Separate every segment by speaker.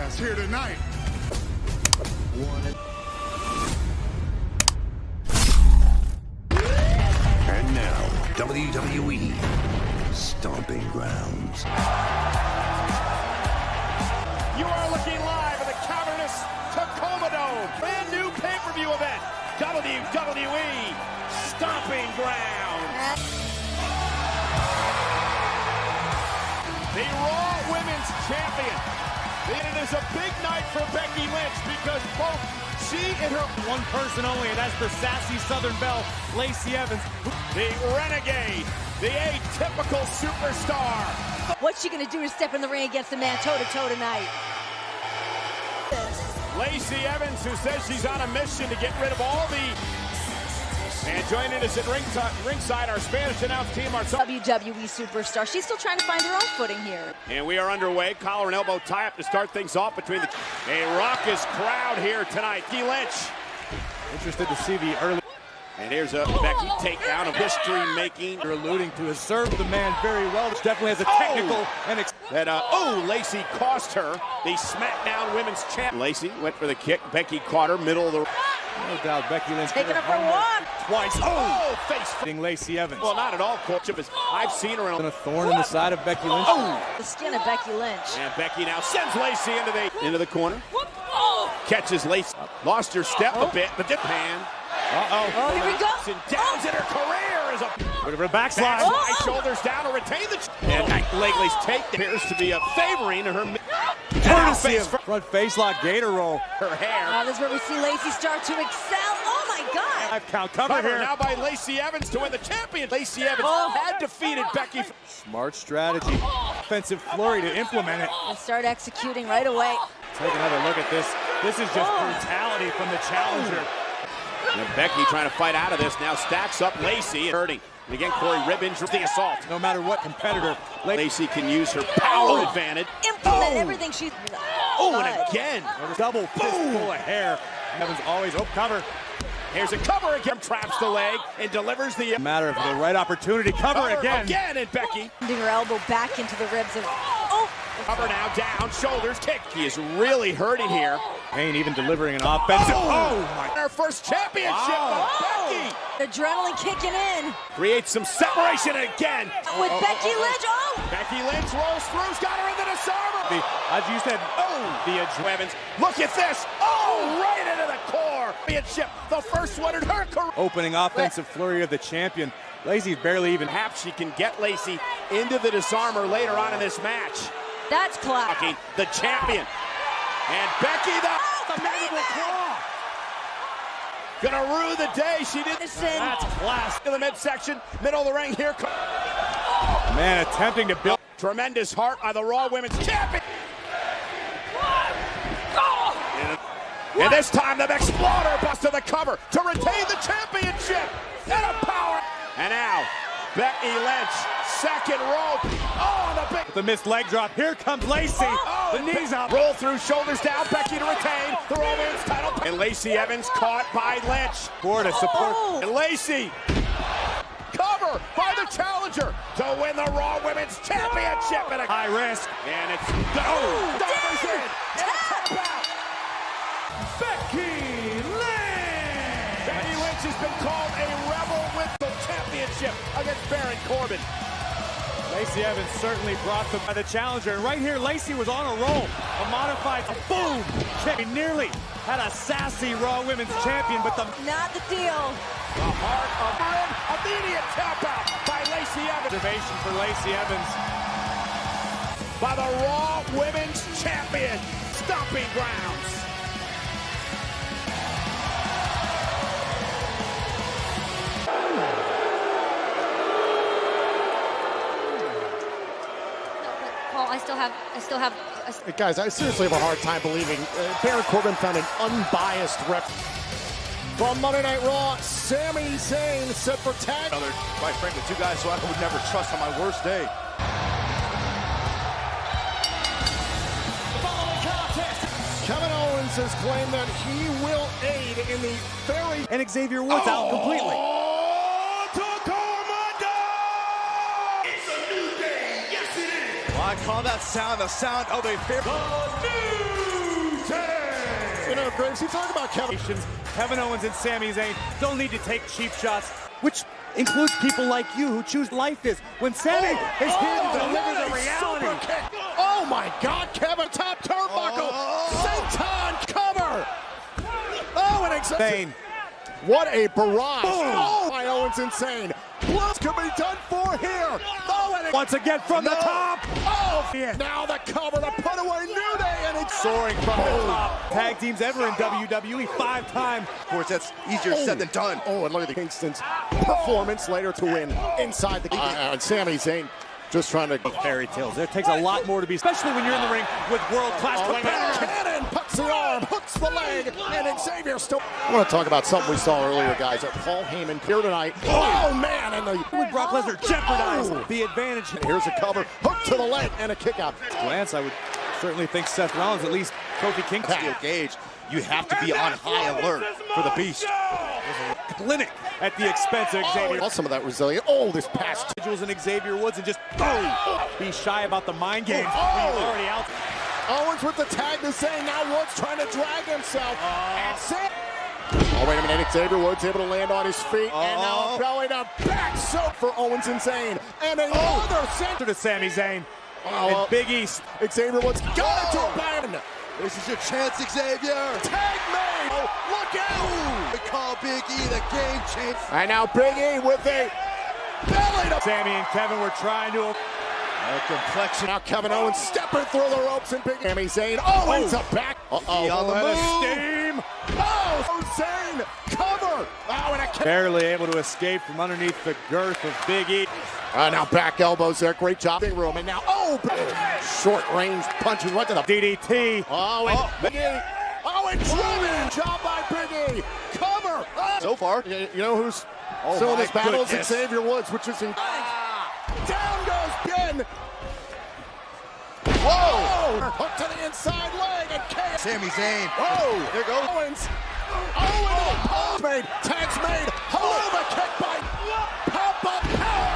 Speaker 1: ass here tonight.
Speaker 2: And now, WWE Stomping Grounds.
Speaker 3: You are looking live at the cavernous Tacoma Dome. Brand new pay-per-view event. WWE Stomping Grounds. The Raw Women's Champion. And it is a big night for Becky Lynch because both she and her
Speaker 4: one person only, and that's the sassy Southern Belle, Lacey Evans.
Speaker 3: The Renegade, the atypical superstar.
Speaker 5: What's she gonna do to step in the ring against the man toe-to-toe tonight?
Speaker 3: Lacey Evans, who says she's on a mission to get rid of all the... And joining us at ringside, our Spanish announce team, our
Speaker 5: WWE superstar. She's still trying to find her own footing here.
Speaker 3: And we are underway. Collar and elbow tie-up to start things off between the... A raucous crowd here tonight. Becky Lynch.
Speaker 4: Interested to see the early...
Speaker 3: And here's a Becky takedown of history-making.
Speaker 4: You're alluding to has served the man very well. This definitely has a technical and...
Speaker 3: Lacey cost her the SmackDown Women's Champ. Lacey went for the kick. Becky caught her middle of the...
Speaker 4: No doubt Becky Lynch
Speaker 5: taking her for a walk.
Speaker 4: Twice.
Speaker 3: Face.
Speaker 4: Lacey Evans.
Speaker 3: Well, not at all, Coach. I've seen her
Speaker 4: a thorn in the side of Becky Lynch.
Speaker 5: The skin of Becky Lynch.
Speaker 3: And Becky now sends Lacey into the corner. Catches Lacey. Lost her step a bit, but dip hand.
Speaker 5: Oh, here we go.
Speaker 3: And downs in her career is a
Speaker 4: Look at her backslide.
Speaker 3: Shoulders down to retain the... And Lately's take appears to be favoring her...
Speaker 4: Courtesy of front face lock gator roll.
Speaker 3: Her hair.
Speaker 5: This is where we see Lacey start to excel. Oh my God!
Speaker 4: 5 count cover here.
Speaker 3: Now by Lacey Evans to win the champion. Lacey Evans had defeated Becky.
Speaker 4: Smart strategy. Offensive flurry to implement it.
Speaker 5: And start executing right away.
Speaker 4: Take another look at this. This is just brutality from the challenger.
Speaker 3: And Becky trying to fight out of this now stacks up Lacey hurting. And again, Corey rib injury, the assault.
Speaker 4: No matter what competitor,
Speaker 3: Lacey can use her power advantage.
Speaker 5: Implement everything she's...
Speaker 3: And again.
Speaker 4: Double fistful of hair. Evans always, cover.
Speaker 3: Here's a cover again, traps the leg and delivers the...
Speaker 4: Matter of the right opportunity, cover again.
Speaker 3: Again, and Becky.
Speaker 5: Putting her elbow back into the ribs of...
Speaker 3: Cover now, down, shoulders, kick. He is really hurting here.
Speaker 4: Payne even delivering an offensive...
Speaker 3: my... Our first championship of Becky.
Speaker 5: Adrenaline kicking in.
Speaker 3: Creates some separation again.
Speaker 5: With Becky Lynch,
Speaker 3: Becky Lynch rolls through, got her into the disarmer.
Speaker 4: As you said,
Speaker 3: the Evans. Look at this. Right into the core. Championship, the first one in her career.
Speaker 4: Opening offensive flurry of the champion. Lacey's barely even...
Speaker 3: Perhaps she can get Lacey into the disarmer later on in this match.
Speaker 5: That's class.
Speaker 3: The champion. And Becky the mandible claw. Gonna rue the day she did.
Speaker 5: That's
Speaker 4: class.
Speaker 3: In the midsection, middle of the ring here.
Speaker 4: Man attempting to build.
Speaker 3: Tremendous heart by the Raw Women's Champion. And this time the Exploder busted the cover to retain the championship. And a power. And now, Becky Lynch, second rope.
Speaker 4: The missed leg drop. Here comes Lacey. The knees up.
Speaker 3: Roll through, shoulders down. Becky to retain the Raw Women's title. And Lacey Evans caught by Lynch.
Speaker 4: For to support.
Speaker 3: And Lacey, cover by the challenger to win the Raw Women's Championship at a
Speaker 4: high risk.
Speaker 3: And it's divers in. And a tap out.
Speaker 4: Becky Lynch.
Speaker 3: Becky Lynch has been called a rebel with the championship against Baron Corbin.
Speaker 4: Lacey Evans certainly brought them by the challenger. And right here, Lacey was on a roll. A modified boom kick. He nearly had a sassy Raw Women's Champion, but
Speaker 5: not the deal.
Speaker 3: The heart of immediate tap out by Lacey Evans.
Speaker 4: Observation for Lacey Evans.
Speaker 3: By the Raw Women's Champion, Stomping Grounds.
Speaker 5: I still have.
Speaker 6: Guys, I seriously have a hard time believing Baron Corbin found an unbiased rep. From Monday Night Raw, Sami Zayn set for tag.
Speaker 7: Quite frankly, two guys who I would never trust on my worst day.
Speaker 6: Following contest, Kevin Owens has claimed that he will aid in the very...
Speaker 4: And Xavier Woods out completely.
Speaker 7: I call that sound the sound of a fair.
Speaker 4: The new
Speaker 6: Graves, you talk about Kevin.
Speaker 4: Kevin Owens and Sami Zayn don't need to take cheap shots, which includes people like you who choose life is. When Sami is here to deliver the reality.
Speaker 6: Oh my God, Kevin, top turnbuckle. Senton cover. Oh, and
Speaker 4: Zayn.
Speaker 6: What a barrage. Oh, by Owens insane. What can be done for here? Oh, and
Speaker 4: Once again from the top.
Speaker 6: Oh, now the cover to put away New Day, and it's
Speaker 4: Soaring from the top. Tag teams ever in WWE 5 times.
Speaker 7: Of course, that's easier said than done.
Speaker 6: Oh, and look at the Kingston's performance later to win inside the and Sami Zayn just trying to
Speaker 4: fairy tales. There takes a lot more to be, especially when you're in the ring with world-class competitors.
Speaker 6: Cannon puts the arm, hooks the leg, and Xavier still. I want to talk about something we saw earlier, guys. Paul Heyman here tonight. Oh man, and
Speaker 4: With Brock Lesnar jeopardize the advantage.
Speaker 6: Here's a cover, hook to the leg, and a kick out.
Speaker 4: Glance, I would certainly think Seth Rollins, at least Kofi Kingston.
Speaker 7: Steel Cage, you have to be on high alert for the Beast.
Speaker 4: Clinic at the expense of Xavier.
Speaker 6: Some of that resilient. Oh, this pass.
Speaker 4: Individuals in Xavier Woods and just be shy about the mind games. He's already out.
Speaker 6: Owens with the tag to say now Woods trying to drag himself. Oh, wait a minute. Xavier Woods able to land on his feet. And now belly to back soap for Owens and Zayn. And another center
Speaker 4: to Sami Zayn.
Speaker 6: Oh,
Speaker 4: and Big East.
Speaker 6: Xavier Woods got it to a band.
Speaker 7: This is your chance, Xavier.
Speaker 6: Tag made. Oh, look out.
Speaker 7: We call Big E the game changer.
Speaker 6: And now Big E with a belly to
Speaker 4: Sami and Kevin were trying to.
Speaker 6: Complexion. Now Kevin Owens stepping through the ropes and Big Sami Zayn. Oh, into back.
Speaker 7: He on the move.
Speaker 6: Steam. Oh, Zayn cover. Oh, and a kick.
Speaker 4: Barely able to escape from underneath the girth of Big E.
Speaker 6: Now back elbows there. Great job. Big room. And now, short range punches right to the
Speaker 4: DDT.
Speaker 6: Oh, and Big E. Oh, and driven. Job by Big E. Cover.
Speaker 7: So far.
Speaker 6: You know who's still in this battle is
Speaker 4: goodness.
Speaker 6: Xavier Woods, which is down goes Ben. Whoa! Hook to the inside leg and KO.
Speaker 7: Sami Zayn.
Speaker 6: Oh,
Speaker 7: there goes
Speaker 6: Owens. Pose made. Tags made. Hello, the kick by pop-up power.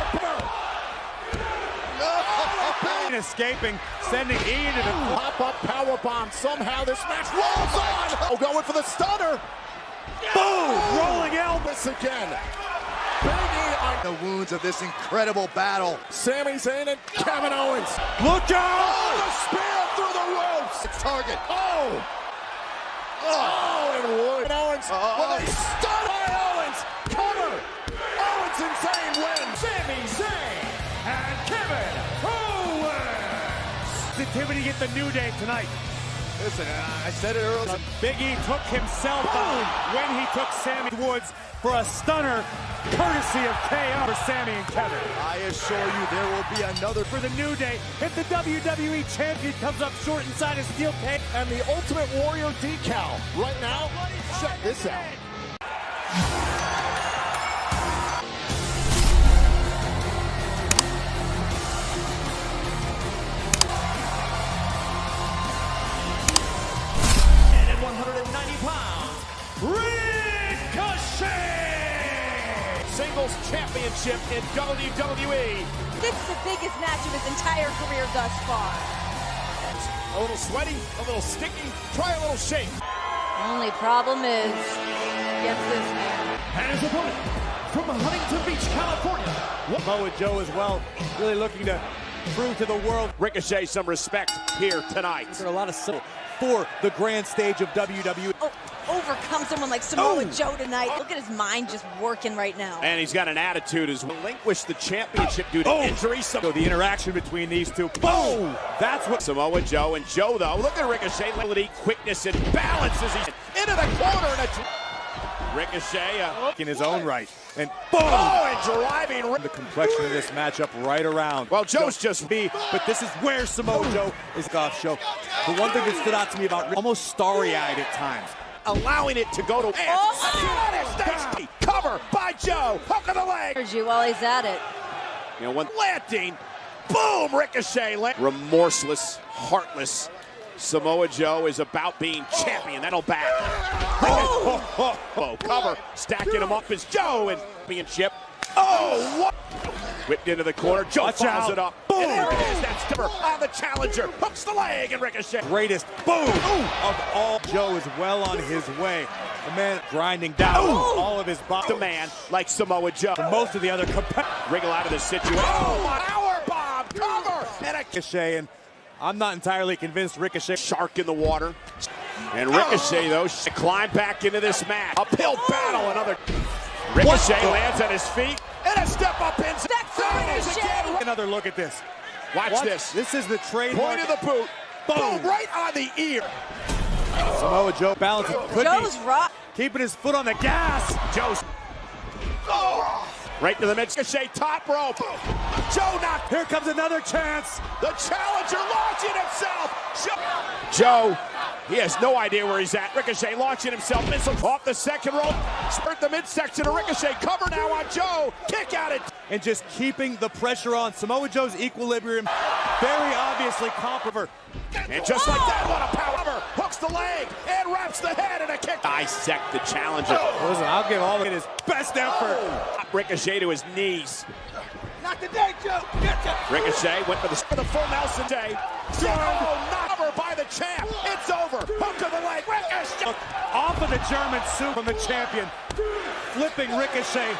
Speaker 4: Escaping, sending E into the
Speaker 6: Pop-up power bomb. Somehow this match rolls on. Oh, going for the stunner.
Speaker 4: boom, rolling elbow.
Speaker 6: This again. Big E on
Speaker 7: the wounds of this incredible battle.
Speaker 6: Sami Zayn and Kevin Owens.
Speaker 4: Look out!
Speaker 6: Oh, the spear through the ropes.
Speaker 7: It's target.
Speaker 6: Oh, and Wood. And Owens with a stun by Owens. Cover. Owens and Zayn win.
Speaker 4: Sami Zayn and Kevin Owens. Sensitivity get the New Day tonight.
Speaker 7: Listen, I said it earlier.
Speaker 4: Big E took himself out when he took Sami Woods for a stunner, courtesy of KO for Sami and Kevin.
Speaker 7: I assure you there will be another
Speaker 4: For the New Day, if the WWE Champion comes up short inside a steel cage.
Speaker 6: And the Ultimate Warrior decal. Right now, check this out.
Speaker 4: And at 190 pounds, Ricochet! Singles championship in WWE.
Speaker 5: This is the biggest match of his entire career thus far.
Speaker 4: A little sweaty, a little sticky. Try a little shake.
Speaker 5: Only problem is against this man.
Speaker 4: And his opponent from Huntington Beach, California. Samoa Joe as well, really looking to prove to the world.
Speaker 3: Ricochet some respect here tonight.
Speaker 4: There's a lot of for the grand stage of WWE.
Speaker 5: Oh, overcome someone like Samoa Joe tonight. Look at his mind just working right now.
Speaker 3: And he's got an attitude as relinquished the championship due to injury. So
Speaker 4: the interaction between these two. Boom! That's what
Speaker 3: Samoa Joe and Joe, though. Look at Ricochet. Ability, quickness, and balance as he's into the corner. And Ricochet
Speaker 4: in his own right. And boom!
Speaker 3: Oh, and driving.
Speaker 4: The complexion of this matchup right around.
Speaker 3: Well, Joe's just
Speaker 4: but this is where Samoa Joe is off show. The one thing that stood out to me about almost starry-eyed at times.
Speaker 3: allowing it to go to cover by Joe. Hook of the leg.
Speaker 5: You while he's at it.
Speaker 3: You know, when landing, boom, Ricochet. Remorseless, heartless. Samoa Joe is about being champion. That'll back. Cover, stacking him up as Joe and championship. Oh, what? Whipped into the corner. Joe follows it up. Boom. there it is. That's Timber on the challenger. Hooks the leg and Ricochet.
Speaker 4: Greatest boom of all. Joe is well on his way. The man grinding down all of his body.
Speaker 3: The man like Samoa Joe.
Speaker 4: Most of the other competitors
Speaker 3: Wriggle out of this situation. Oh, my power bomb cover and a
Speaker 4: Ricochet, and I'm not entirely convinced Ricochet.
Speaker 3: shark in the water. And Ricochet, though, climb back into this match. Uphill battle, another. Ricochet lands on his feet, and a step up inside.
Speaker 4: Another look at this.
Speaker 3: Watch this.
Speaker 4: This is the trademark.
Speaker 3: Point of the boot. Boom, right on the ear.
Speaker 4: Samoa Joe balancing.
Speaker 5: Joe's rock.
Speaker 4: Keeping his foot on the gas.
Speaker 3: Joe's. Right to the mid. Ricochet top rope. Joe knocked.
Speaker 4: Here comes another chance.
Speaker 3: The challenger launching himself. Joe, he has no idea where he's at. Ricochet launching himself. Missile off the second rope. Spurt the midsection of Ricochet. Cover now on Joe. Kick out it.
Speaker 4: And just keeping the pressure on. Samoa Joe's equilibrium very obviously compromised.
Speaker 3: And just like that, what a power. Hooks the leg and wraps the head and a kick. Dissect the challenger.
Speaker 4: Listen, I'll give all of it his best effort.
Speaker 3: Ricochet to his knees.
Speaker 6: Not today, Joe. Gotcha.
Speaker 3: Ricochet went for the full Nelson day. Oh, not over by the champ. It's over. Hook to the leg. Ricochet.
Speaker 4: Off of the German suit from the champion. Flipping Ricochet.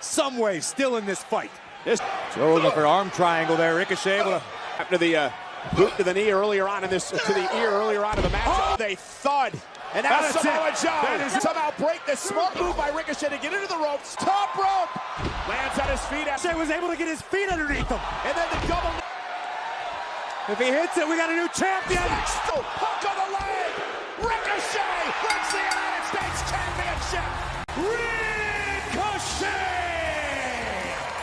Speaker 4: Some way still in this fight. Joe looking for arm triangle there. Ricochet able to.
Speaker 3: After the boot to the knee earlier on in this, to the ear earlier on in the match. They thud. And now Samoa Joe somehow break this smart move by Ricochet to get into the ropes. Top rope. Lands on his feet.
Speaker 4: Ricochet was able to get his feet underneath him.
Speaker 3: And then the double.
Speaker 4: If he hits it, we got a new champion.
Speaker 3: Hook on the leg. Ricochet wins the United States Championship. Ricochet,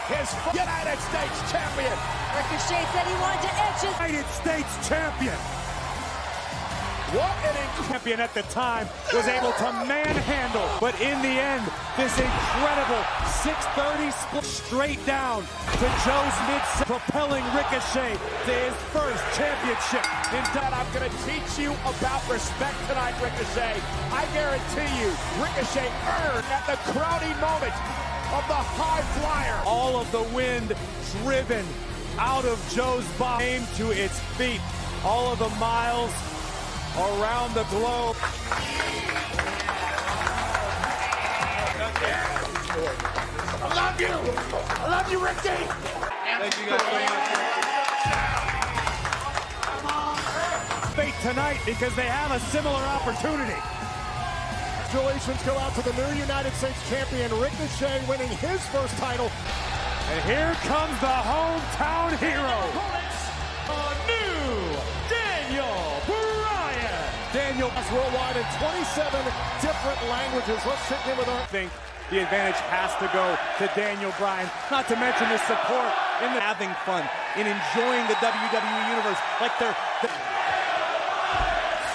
Speaker 3: his United States champion.
Speaker 5: Ricochet said he wanted to etch his
Speaker 4: United States champion. What an champion at the time was able to manhandle, but in the end, this incredible 630 split straight down to Joe's mid, propelling Ricochet to his first championship.
Speaker 3: In that, I'm going to teach you about respect tonight, Ricochet. I guarantee you, Ricochet earned at the crowning moment of the high flyer.
Speaker 4: All of the wind driven out of Joe's body came to its feet. All of the miles around the globe.
Speaker 3: I love you. I love you, Ricky.
Speaker 4: Thank you guys so much. Fate tonight because they have a similar opportunity.
Speaker 6: Congratulations go out to the new United States champion, Ricochet, winning his first title.
Speaker 4: And here comes the hometown hero.
Speaker 6: A new Daniel Bryan. Daniel is worldwide in 27 different languages. Let's check in with our.
Speaker 4: I think the advantage has to go to Daniel Bryan. Not to mention the support in the having fun, in enjoying the WWE Universe. Like they're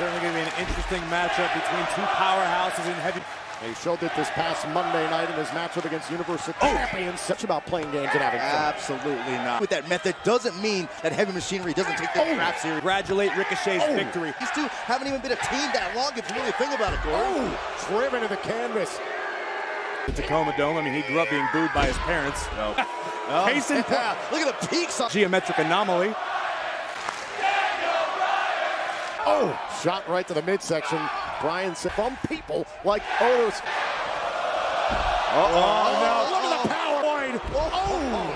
Speaker 4: certainly going to be an interesting matchup between two powerhouses in heavy.
Speaker 6: He showed it this past Monday night in his matchup against Universal Champions. Such about playing games and having fun.
Speaker 7: Absolutely not. With that method doesn't mean that Heavy Machinery doesn't take their crap serious.
Speaker 4: Congratulate Ricochet's victory.
Speaker 7: These two haven't even been a team that long if you really think about it, Corey.
Speaker 6: Driven to the canvas.
Speaker 4: The Tacoma Dome, I mean, he grew up being booed by his parents. So. Case in point.
Speaker 7: Look at the peaks.
Speaker 4: Geometric anomaly.
Speaker 6: Shot right to the midsection. Bryan said from people like Otis.
Speaker 4: Look at the power point.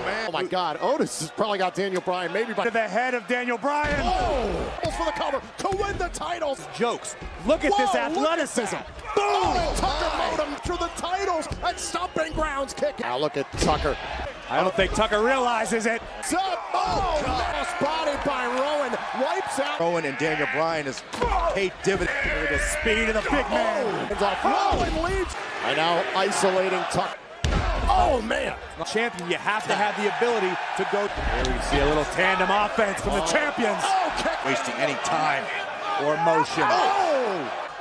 Speaker 6: Man. Oh my God, Otis has probably got Daniel Bryan maybe by
Speaker 4: to the head of Daniel Bryan.
Speaker 6: For the cover to win the titles.
Speaker 4: Jokes. Look at this athleticism.
Speaker 6: Boom! Tucker mode him to the titles at Stomping Grounds kick. Now look at Tucker.
Speaker 4: I don't think Tucker realizes it.
Speaker 6: Spotted by Rowan. Wipes out.
Speaker 7: Rowan and Daniel Bryan is paid dividend.
Speaker 4: Look at the speed of the big man.
Speaker 6: Rowan leads. And now isolating Tucker. Oh, man.
Speaker 4: Champion, you have to have the ability to go. Here we see a little tandem offense from the champions.
Speaker 7: Wasting any time
Speaker 4: or motion.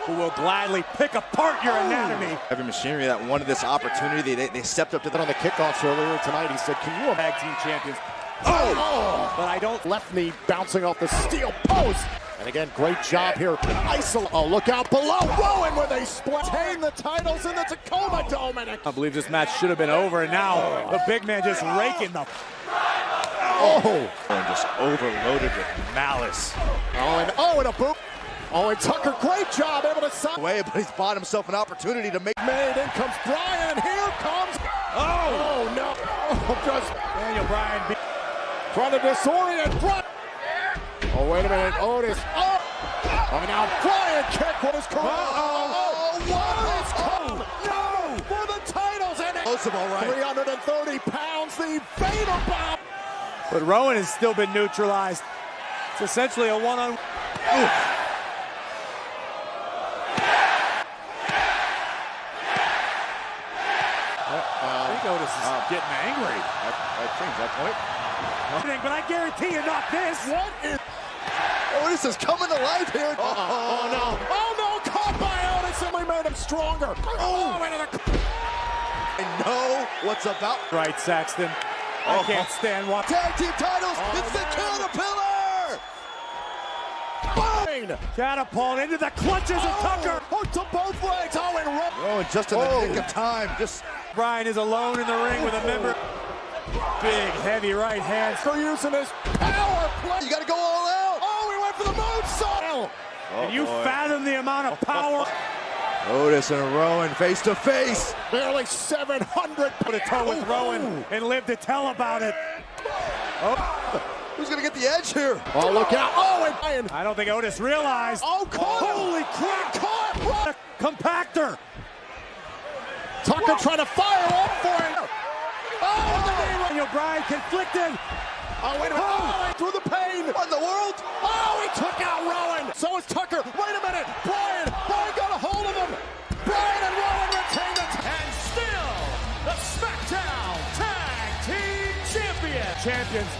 Speaker 4: Who will gladly pick apart your anatomy.
Speaker 7: Heavy Machinery that wanted this opportunity. They stepped up to
Speaker 6: on the kickoffs earlier tonight. He said, can you
Speaker 4: tag team champions? But I don't.
Speaker 6: Left knee bouncing off the steel post. And again, great job here. Oh, look out below. Rowan with a split. Retain the titles in the Tacoma Dome.
Speaker 4: I believe this match should have been over, and now the big man just raking the. Rowan just overloaded with malice.
Speaker 6: And a boot. Oh, and Tucker, great job, able to stop.
Speaker 7: Way, but he's bought himself an opportunity to make.
Speaker 6: Made, in comes Bryan, and here comes. Oh no! Just
Speaker 4: Daniel Bryan
Speaker 6: trying to disorient Bryan. Oh, wait a minute, Otis. Oh, now Bryan kick. What is coming? What is coming? No, for the titles and
Speaker 7: Explosive, all right.
Speaker 6: 330 pounds. The fatal bomb.
Speaker 4: But Rowan has still been neutralized. It's essentially a one-on. I think Otis is getting angry.
Speaker 7: I changed that point.
Speaker 4: But I guarantee you not this.
Speaker 6: What is?
Speaker 7: Otis is coming to life here.
Speaker 6: Oh no! Caught by Otis, and we made him stronger.
Speaker 7: I know what's about.
Speaker 4: Right, Saxton. I can't stand watching.
Speaker 7: Tag team titles. It's the Caterpillar.
Speaker 4: Catapult into the clutches of Tucker.
Speaker 6: Hooked to both legs.
Speaker 7: Rowan just in the nick of time. Just
Speaker 4: Bryan is alone in the ring with a member. Big, heavy right hand.
Speaker 6: For using his power play.
Speaker 7: you got to go all out.
Speaker 6: Oh, he went for the moonsault.
Speaker 4: Can you fathom the amount of power?
Speaker 7: Otis and Rowan face to face.
Speaker 6: Barely 700.
Speaker 4: Put a toe with Rowan and live to tell about it.
Speaker 7: Who's gonna get the edge here?
Speaker 6: Oh, look out. Oh, and Bryan.
Speaker 4: I don't think Otis realized.
Speaker 6: Oh, caught him.
Speaker 4: Holy crap.
Speaker 6: Caught.
Speaker 4: A compactor.
Speaker 6: Tucker trying to fire up for him. Oh,
Speaker 4: Daniel Bryan conflicted.
Speaker 6: oh, wait a minute. Oh, through the pain.
Speaker 7: What in the world?
Speaker 6: Oh, he took out Rowan. So is Tucker. Wait a minute. Bryan got a hold of him. Bryan and Rowan retain the
Speaker 1: And still, the SmackDown Tag Team
Speaker 4: Champions.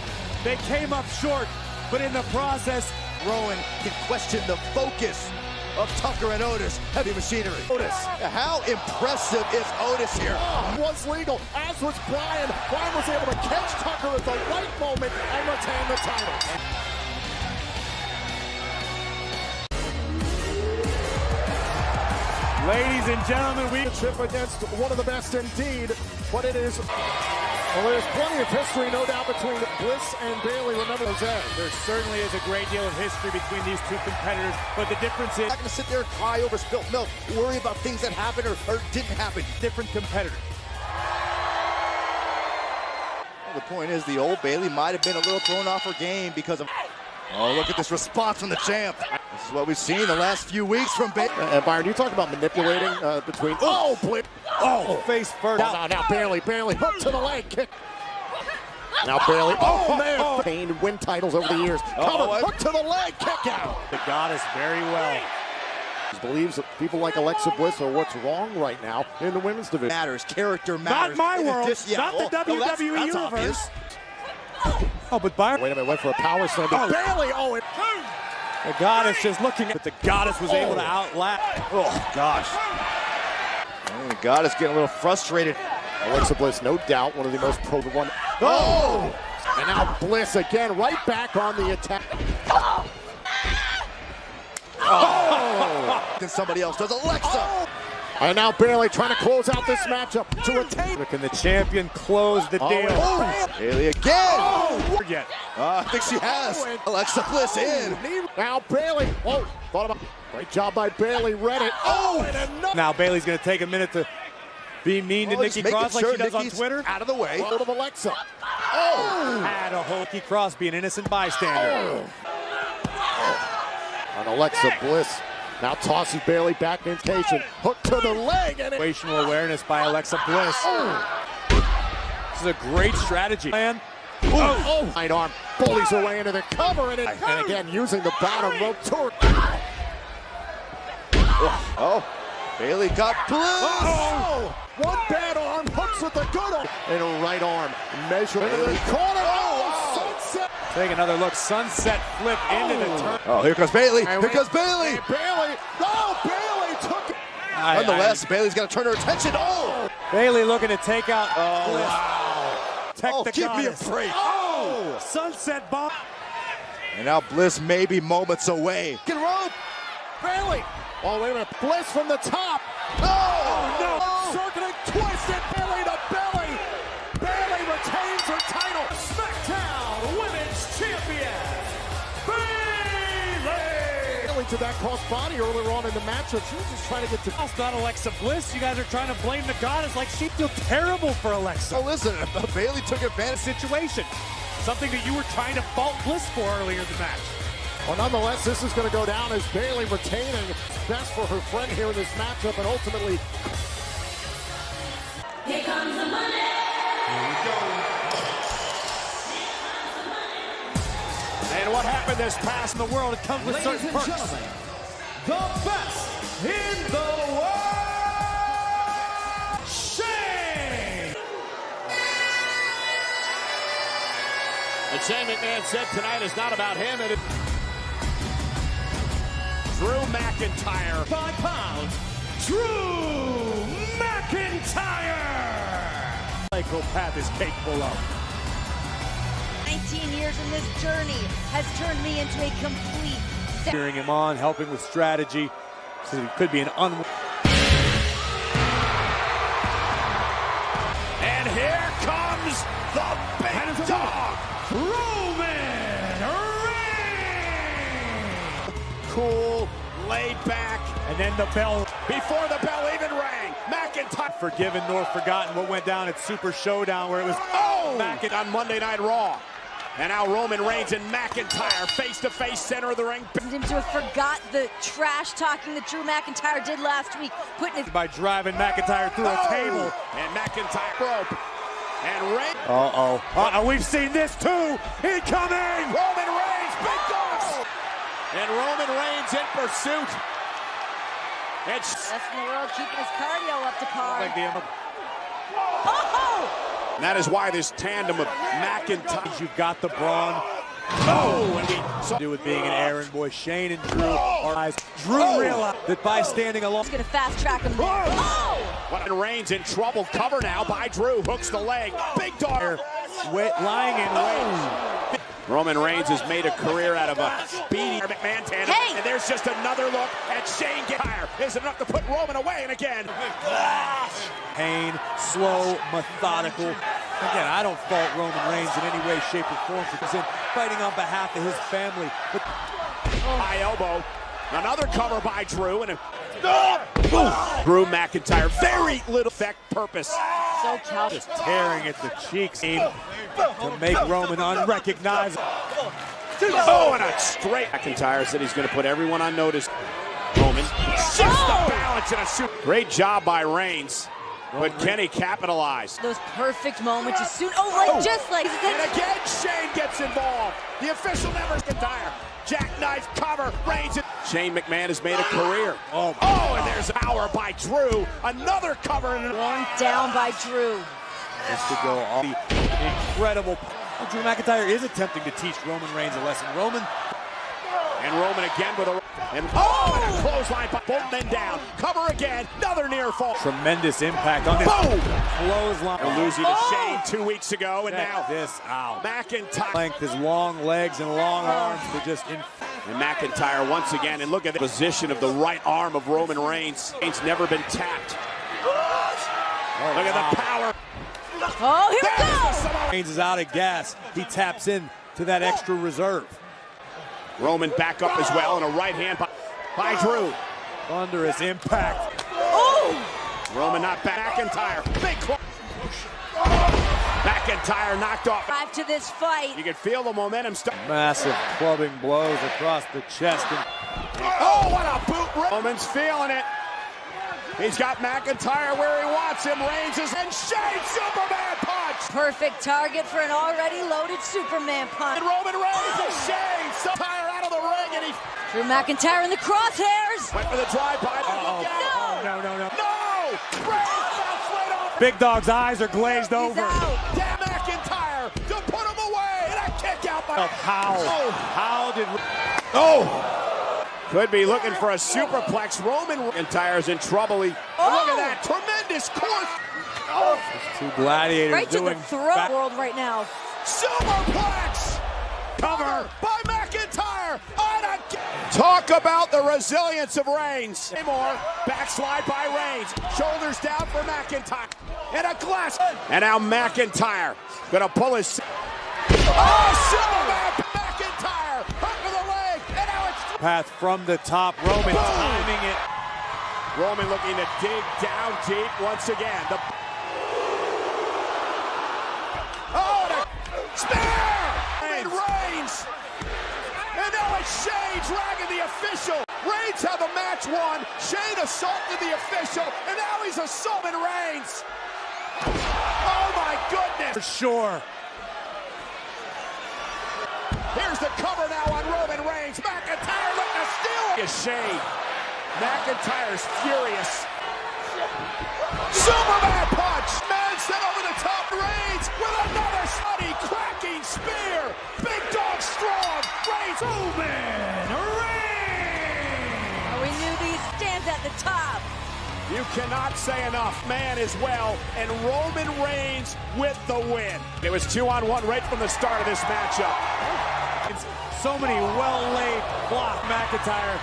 Speaker 4: They came up short, but in the process,
Speaker 7: Rowan can question the focus of Tucker and Otis. Heavy machinery.
Speaker 6: Otis.
Speaker 7: How impressive is Otis here?
Speaker 6: Was legal, as was Bryan. Bryan was able to catch Tucker at the right moment and retain the title.
Speaker 4: ladies and gentlemen, we
Speaker 6: Chip against one of the best indeed, but it is. Well, there's plenty of history, no doubt, between Bliss and Bayley. Remember those days.
Speaker 4: There certainly is a great deal of history between these two competitors, but the difference is
Speaker 7: Not going to sit there and cry over spilt milk, worry about things that happened or didn't happen.
Speaker 4: different competitors.
Speaker 7: Well, the point is, the old Bayley might have been a little thrown off her game because of. Oh, look at this response from the champ. This is what we've seen the last few weeks from Bayley.
Speaker 6: Byron, you talk about manipulating between. Oh, Blip.
Speaker 4: Oh, face first.
Speaker 6: Now Bayley hook to the leg kick. Now Bayley. Oh, man. Pain win titles over the years. Hook to the leg kick out.
Speaker 4: The goddess very well.
Speaker 6: Believes that people like Alexa Bliss are what's wrong right now in the women's division.
Speaker 7: Matters, character matters.
Speaker 4: Not my world,
Speaker 7: Yeah,
Speaker 4: not the WWE
Speaker 7: that's
Speaker 4: universe.
Speaker 7: obvious.
Speaker 4: Oh, but Byron.
Speaker 6: Wait a minute, went for a power slam. Bayley,
Speaker 4: The goddess just looking at, but the goddess was able to outlast. Oh, gosh.
Speaker 7: And the goddess getting a little frustrated.
Speaker 6: Alexa Bliss, no doubt, one of the most one. Oh! And now Bliss again, right back on the attack.
Speaker 7: Then somebody else does. Alexa.
Speaker 6: And now Bayley trying to close out this matchup to retain.
Speaker 4: Can the champion close the deal?
Speaker 7: Bayley again.
Speaker 4: Forget.
Speaker 7: I think she has. Alexa Bliss in.
Speaker 6: Now Bayley. Oh, thought about. Great job by Bayley. Read it. Oh, and another.
Speaker 4: Now Bayley's going to take a minute to be mean to Nikki Cross like she does on Twitter.
Speaker 7: Out of the way.
Speaker 6: Hold of Alexa.
Speaker 4: Had a whole Nikki Cross be an innocent bystander.
Speaker 6: And Alexa Bliss now tosses Bayley back in station. Hook to the leg. And
Speaker 4: Situational awareness by Alexa Bliss. This is a great strategy. Man.
Speaker 6: Right arm bullies her way into the cover. And again, using the bottom rope to
Speaker 7: Bayley got Bliss.
Speaker 6: One bad arm hooks with the good arm. And a right arm measure into the corner. Sunset.
Speaker 4: Take another look. Sunset flip into the turn.
Speaker 7: Oh, here comes Bayley. Here comes Bayley.
Speaker 6: Bayley. Oh, Bayley took it.
Speaker 7: Nonetheless, Bayley's got to turn her attention.
Speaker 4: Bayley looking to take out Bliss.
Speaker 7: Oh, give me a break.
Speaker 4: Sunset bomb.
Speaker 7: And now Bliss may be moments away.
Speaker 6: Get rope. Bayley. Oh, wait a minute. Bliss from the top.
Speaker 7: Oh,
Speaker 6: no. Circling, twisted. Bayley to belly. Bayley retains her title.
Speaker 1: SmackDown Women's Championship.
Speaker 6: to that crossbody earlier on in the matchup. She was just trying to get to...
Speaker 4: It's not Alexa Bliss. You guys are trying to blame the goddess like she feels terrible for Alexa.
Speaker 7: Oh, listen, Bayley took advantage.
Speaker 4: Situation. Something that you were trying to fault Bliss for earlier in the match.
Speaker 6: Well, nonetheless, this is going to go down as Bayley retaining best for her friend here in this matchup, and ultimately...
Speaker 8: Here comes the money!
Speaker 3: Here we go. And what happened this past
Speaker 4: In the world, it comes with certain perks.
Speaker 1: The best in the world, Shane!
Speaker 3: And Shane McMahon said tonight is not about him. Drew McIntyre.
Speaker 1: 5 pounds, Drew McIntyre!
Speaker 4: Psychopath is capable of.
Speaker 5: 19 years in this journey has turned me into a complete...
Speaker 4: Cheering him on, helping with strategy. So it could be an
Speaker 3: And here comes the big dog,
Speaker 1: Roman Reigns!
Speaker 3: cool, laid back,
Speaker 4: And then the bell.
Speaker 3: before the bell even rang. McIntyre
Speaker 4: Forgiven nor forgotten what went down at Super Showdown, where it was
Speaker 3: on Monday Night Raw. And now Roman Reigns and McIntyre face-to-face, center of the ring.
Speaker 5: him to have forgot the trash talking that Drew McIntyre did last week, putting his...
Speaker 4: by driving McIntyre through a table.
Speaker 3: And McIntyre rope. And Reigns.
Speaker 4: We've seen this too. Incoming.
Speaker 3: Roman Reigns, big dogs. And Roman Reigns in pursuit. It's
Speaker 5: Best in the world, keeping his cardio up to par.
Speaker 4: Like the
Speaker 3: and that is why this tandem of McIntyre.
Speaker 4: You've got the brawn.
Speaker 3: And we saw
Speaker 4: Do with being an errand boy. Shane and Drew are eyes. Drew realized that by standing alone.
Speaker 5: He's gonna fast track him there.
Speaker 3: And Reigns in trouble. Cover now by Drew. Hooks the leg. Big dog.
Speaker 4: Lying in wait.
Speaker 3: Roman Reigns has made a career out of a speedy McMahon tandem.
Speaker 5: Hey!
Speaker 3: And there's just another look at Shane get higher. Isn't enough to put Roman away. And again.
Speaker 4: Pain, slow, methodical. Again, I don't fault Roman Reigns in any way, shape, or form because he's fighting on behalf of his family. But
Speaker 3: High elbow. Another cover by Drew. And Drew McIntyre. Very little effect purpose.
Speaker 5: So calculated.
Speaker 4: just tearing at the cheeks to make Roman unrecognizable.
Speaker 3: Oh, and a straight. McIntyre said he's going to put everyone on notice. Roman shifts the balance in a suit. Great job by Reigns. But can he capitalize?
Speaker 5: Those perfect moments as soon. Just like
Speaker 3: And
Speaker 5: this.
Speaker 3: again, Shane gets involved. The official never McIntyre. Jackknife cover. Reigns. Shane McMahon has made a career. Oh, and there's power by Drew. Another cover.
Speaker 5: Worn down by Drew.
Speaker 4: Just to go all the incredible. Drew McIntyre is attempting to teach Roman Reigns a lesson. Roman
Speaker 3: again with a and a clothesline by both men down. Cover again. Another near fall.
Speaker 4: tremendous impact on this clothesline.
Speaker 3: And losing to Shane 2 weeks ago, and now
Speaker 4: this out.
Speaker 3: McIntyre.
Speaker 4: Length, his long legs and long arms to just
Speaker 3: And McIntyre once again, and look at the position of the right arm of Roman Reigns. Reigns never been tapped. Look at the power.
Speaker 5: Oh, here we go.
Speaker 4: Reigns is out of gas. He taps in to that extra reserve.
Speaker 3: Roman back up as well, and a right hand by Drew.
Speaker 4: Thunderous impact.
Speaker 3: Roman not back. McIntyre. Big club. McIntyre knocked off.
Speaker 5: Drive to this fight.
Speaker 3: You can feel the momentum start.
Speaker 4: Massive clubbing blows across the chest. And
Speaker 3: Oh, what a boot. Roman's feeling it. He's got McIntyre where he wants him. Reigns is and Shane Superman punch.
Speaker 5: Perfect target for an already loaded Superman punch.
Speaker 3: And Roman Reigns and Shane McIntyre out of the ring, and he
Speaker 5: Drew McIntyre in the crosshairs.
Speaker 3: went for the drive-by.
Speaker 4: no.
Speaker 3: No! Reigns bounced right off.
Speaker 4: Big Dog's eyes are glazed
Speaker 5: He's
Speaker 4: over.
Speaker 5: out.
Speaker 3: Damn McIntyre to put him away, and a kick out by.
Speaker 4: How did?
Speaker 3: Could be looking for a superplex. Roman McIntyre's in trouble. Look at that tremendous course.
Speaker 4: Two gladiators
Speaker 5: Right to the
Speaker 4: doing
Speaker 5: throat world right now.
Speaker 3: Superplex cover by McIntyre. Talk about the resilience of Reigns. More backslide by Reigns. Shoulders down for McIntyre. And a glass. And now McIntyre gonna pull his. Superman McIntyre. Hook of the leg. And now it's
Speaker 4: path from the top. Roman timing it.
Speaker 3: Roman looking to dig down deep once again. Spear! And Reigns! And now it's Shane dragging the official. Reigns had the match won. Shane assaulted the official, and now he's assaulting Reigns. Oh my goodness!
Speaker 4: For sure.
Speaker 3: Here's the cover now on Roman Reigns. McIntyre looking to steal it. Shane. McIntyre's furious. Superman punch! Man set over the top. Reigns with another slutty cracking spear. Big dog strong. Reigns.
Speaker 1: Roman Reigns!
Speaker 5: We knew these stands at the top.
Speaker 3: You cannot say enough. Man as well. And Roman Reigns with the win. It was 2-on-1 right from the start of this matchup.
Speaker 4: It's so many well-laid block McIntyre,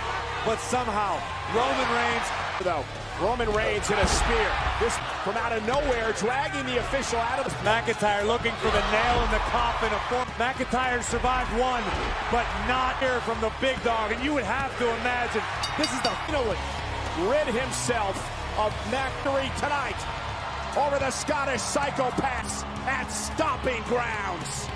Speaker 4: but somehow Roman Reigns.
Speaker 3: Though Roman Reigns hit a spear. This from out of nowhere, dragging the official out of the...
Speaker 4: McIntyre looking for the nail in the coffin. McIntyre survived one, but not here from the big dog. And you would have to imagine this is the
Speaker 3: rid himself of victory tonight over the Scottish Psychopaths at Stomping Grounds.